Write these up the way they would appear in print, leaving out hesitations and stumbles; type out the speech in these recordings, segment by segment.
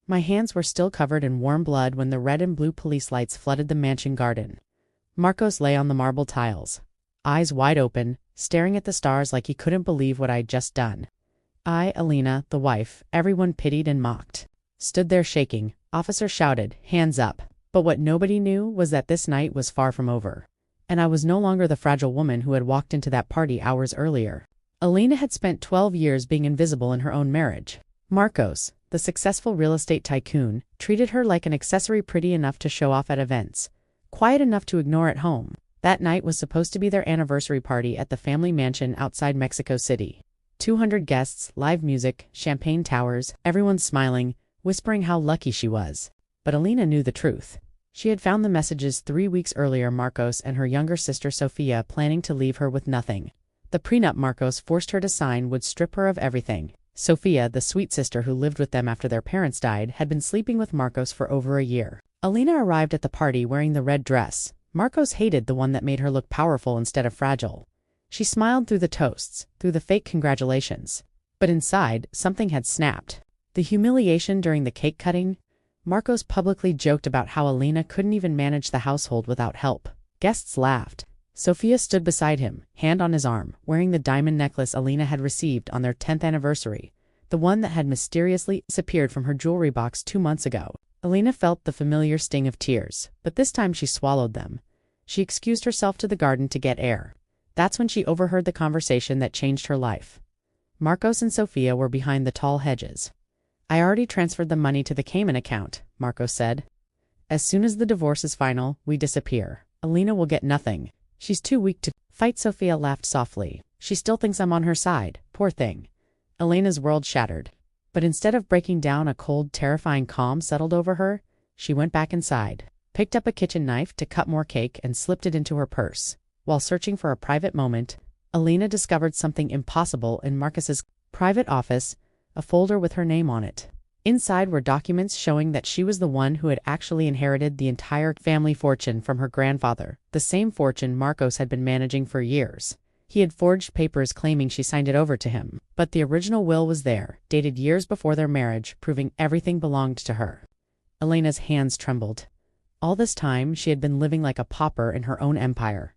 My hands were still covered in warm blood when the red and blue police lights flooded the mansion garden. Marcos lay on the marble tiles, eyes wide open, staring at the stars like he couldn't believe what I'd just done. I, Elena, the wife, everyone pitied and mocked, stood there shaking. Officer shouted, "Hands up." But what nobody knew was that this night was far from over. And I was no longer the fragile woman who had walked into that party hours earlier. Elena had spent 12 years being invisible in her own marriage. Marcos, the successful real estate tycoon, treated her like an accessory, pretty enough to show off at events, quiet enough to ignore at home. That night was supposed to be their anniversary party at the family mansion outside Mexico City. 200 guests, live music, champagne towers, everyone smiling, whispering how lucky she was. But Elena knew the truth. She had found the messages 3 weeks earlier, Marcos and her younger sister Sofia planning to leave her with nothing. The prenup Marcos forced her to sign would strip her of everything. Sofia, the sweet sister who lived with them after their parents died, had been sleeping with Marcos for over a year. Elena arrived at the party wearing the red dress. Marcos hated the one that made her look powerful instead of fragile. She smiled through the toasts, through the fake congratulations. But inside, something had snapped. The humiliation during the cake cutting. Marcos publicly joked about how Elena couldn't even manage the household without help. Guests laughed. Sofia stood beside him, hand on his arm, wearing the diamond necklace Elena had received on their 10th anniversary, the one that had mysteriously disappeared from her jewelry box 2 months ago. Elena felt the familiar sting of tears, but this time she swallowed them. She excused herself to the garden to get air. That's when she overheard the conversation that changed her life. Marcos and Sofia were behind the tall hedges. "I already transferred the money to the Cayman account," Marcos said. "As soon as the divorce is final, we disappear. Elena will get nothing. She's too weak to fight." Sofia laughed softly. "She still thinks I'm on her side. Poor thing." Elena's world shattered. But instead of breaking down, a cold, terrifying calm settled over her. She went back inside, picked up a kitchen knife to cut more cake, and slipped it into her purse. While searching for a private moment, Elena discovered something impossible in Marcos's private office, a folder with her name on it. Inside were documents showing that she was the one who had actually inherited the entire family fortune from her grandfather, the same fortune Marcos had been managing for years. He had forged papers claiming she signed it over to him, but the original will was there, dated years before their marriage, proving everything belonged to her. Elena's hands trembled. All this time, she had been living like a pauper in her own empire.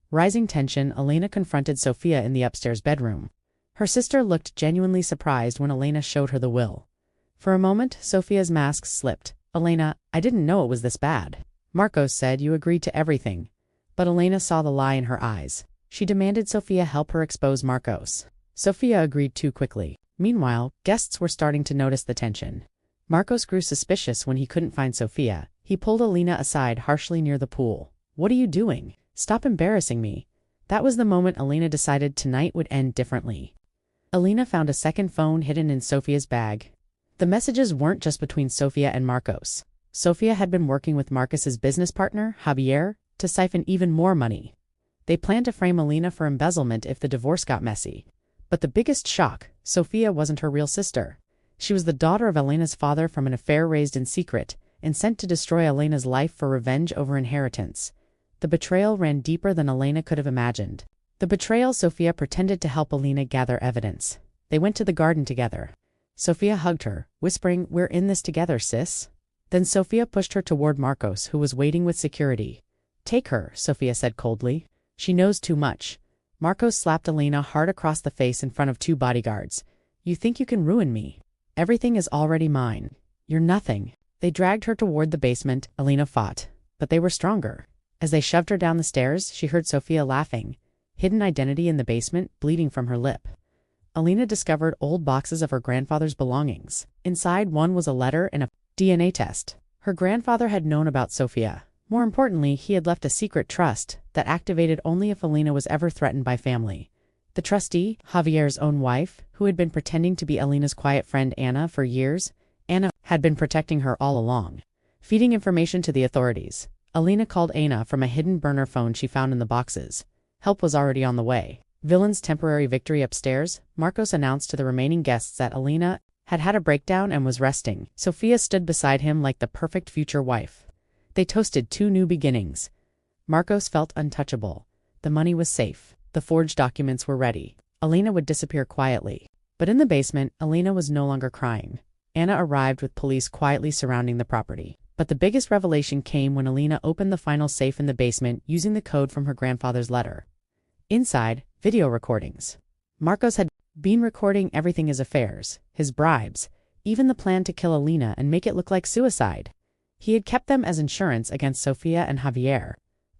Rising tension, Elena confronted Sofia in the upstairs bedroom. Her sister looked genuinely surprised when Elena showed her the will. For a moment, Sofia's mask slipped. "Elena, I didn't know it was this bad." "Marcos said you agreed to everything." But Elena saw the lie in her eyes. She demanded Sofia help her expose Marcos. Sofia agreed too quickly. Meanwhile, guests were starting to notice the tension. Marcos grew suspicious when he couldn't find Sofia. He pulled Elena aside harshly near the pool. "What are you doing? Stop embarrassing me." That was the moment Elena decided tonight would end differently. Elena found a second phone hidden in Sofia's bag. The messages weren't just between Sofia and Marcos. Sofia had been working with Marcos's business partner, Javier, to siphon even more money. They planned to frame Elena for embezzlement if the divorce got messy. But the biggest shock, Sofia wasn't her real sister. She was the daughter of Elena's father from an affair raised in secret and sent to destroy Elena's life for revenge over inheritance. The betrayal ran deeper than Elena could have imagined. Sofia pretended to help Elena gather evidence. They went to the garden together. Sofia hugged her, whispering, "We're in this together, sis." Then Sofia pushed her toward Marcos, who was waiting with security. "Take her," Sofia said coldly. "She knows too much." Marcos slapped Elena hard across the face in front of 2 bodyguards. "You think you can ruin me? Everything is already mine. You're nothing." They dragged her toward the basement. Elena fought, but they were stronger. As they shoved her down the stairs, she heard Sofia laughing. Hidden identity in the basement, bleeding from her lip. Elena discovered old boxes of her grandfather's belongings. Inside one was a letter and a DNA test. Her grandfather had known about Sofia. More importantly, he had left a secret trust that activated only if Elena was ever threatened by family. The trustee, Javier's own wife, who had been pretending to be Elena's quiet friend Anna for years, Anna had been protecting her all along, feeding information to the authorities. Elena called Anna from a hidden burner phone she found in the boxes. Help was already on the way. Villain's temporary victory upstairs, Marcos announced to the remaining guests that Elena had had a breakdown and was resting. Sofia stood beside him like the perfect future wife. They toasted 2 new beginnings. Marcos felt untouchable. The money was safe. The forged documents were ready. Elena would disappear quietly. But in the basement, Elena was no longer crying. Anna arrived with police quietly surrounding the property. But the biggest revelation came when Elena opened the final safe in the basement using the code from her grandfather's letter. Inside, video recordings. Marcos had been recording everything: his affairs, his bribes, even the plan to kill Elena and make it look like suicide. He had kept them as insurance against Sofia and Javier.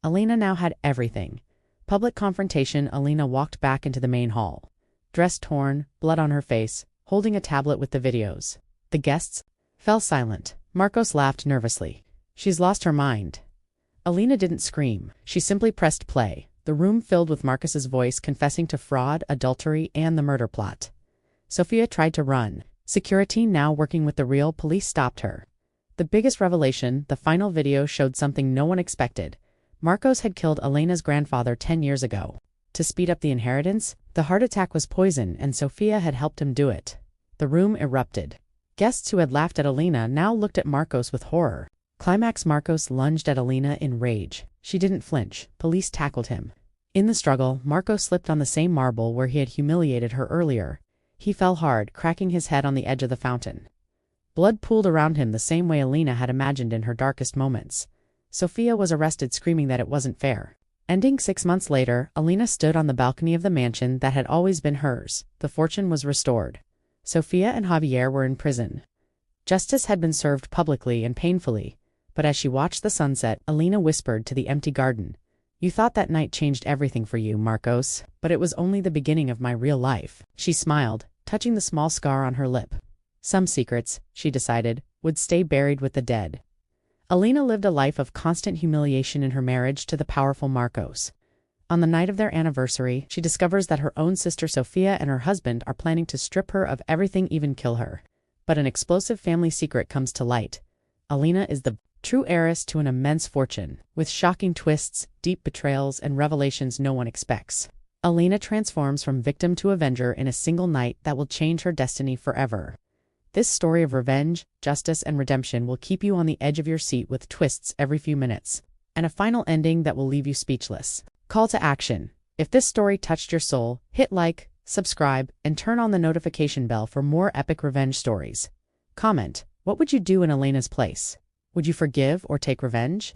Elena now had everything. Public confrontation. Elena walked back into the main hall. Dress torn, blood on her face, holding a tablet with the videos. The guests fell silent. Marcos laughed nervously. She's lost her mind. Elena didn't scream. She simply pressed play. The room filled with Marcos's voice confessing to fraud, adultery, and the murder plot. Sofia tried to run. Security, now working with the real police, stopped her. The biggest revelation: the final video showed something no one expected. Marcos had killed Elena's grandfather 10 years ago. To speed up the inheritance, the heart attack was poison, and Sofia had helped him do it. The room erupted. Guests who had laughed at Elena now looked at Marcos with horror. Climax: Marcos lunged at Elena in rage. She didn't flinch. Police tackled him. In the struggle, Marcos slipped on the same marble where he had humiliated her earlier. He fell hard, cracking his head on the edge of the fountain. Blood pooled around him the same way Elena had imagined in her darkest moments. Sofia was arrested, screaming that it wasn't fair. Ending 6 months later, Elena stood on the balcony of the mansion that had always been hers. The fortune was restored. Sofia and Javier were in prison. Justice had been served publicly and painfully, but as she watched the sunset, Elena whispered to the empty garden, "You thought that night changed everything for you, Marcos, but it was only the beginning of my real life." She smiled, touching the small scar on her lip. Some secrets, she decided, would stay buried with the dead. Elena lived a life of constant humiliation in her marriage to the powerful Marcos. On the night of their anniversary, she discovers that her own sister Sofia and her husband are planning to strip her of everything, even kill her. But an explosive family secret comes to light. Elena is the true heiress to an immense fortune, with shocking twists, deep betrayals, and revelations no one expects. Elena transforms from victim to avenger in a single night that will change her destiny forever. This story of revenge, justice, and redemption will keep you on the edge of your seat, with twists every few minutes, and a final ending that will leave you speechless. Call to action. If this story touched your soul, hit like, subscribe, and turn on the notification bell for more epic revenge stories. Comment: what would you do in Elena's place? Would you forgive or take revenge?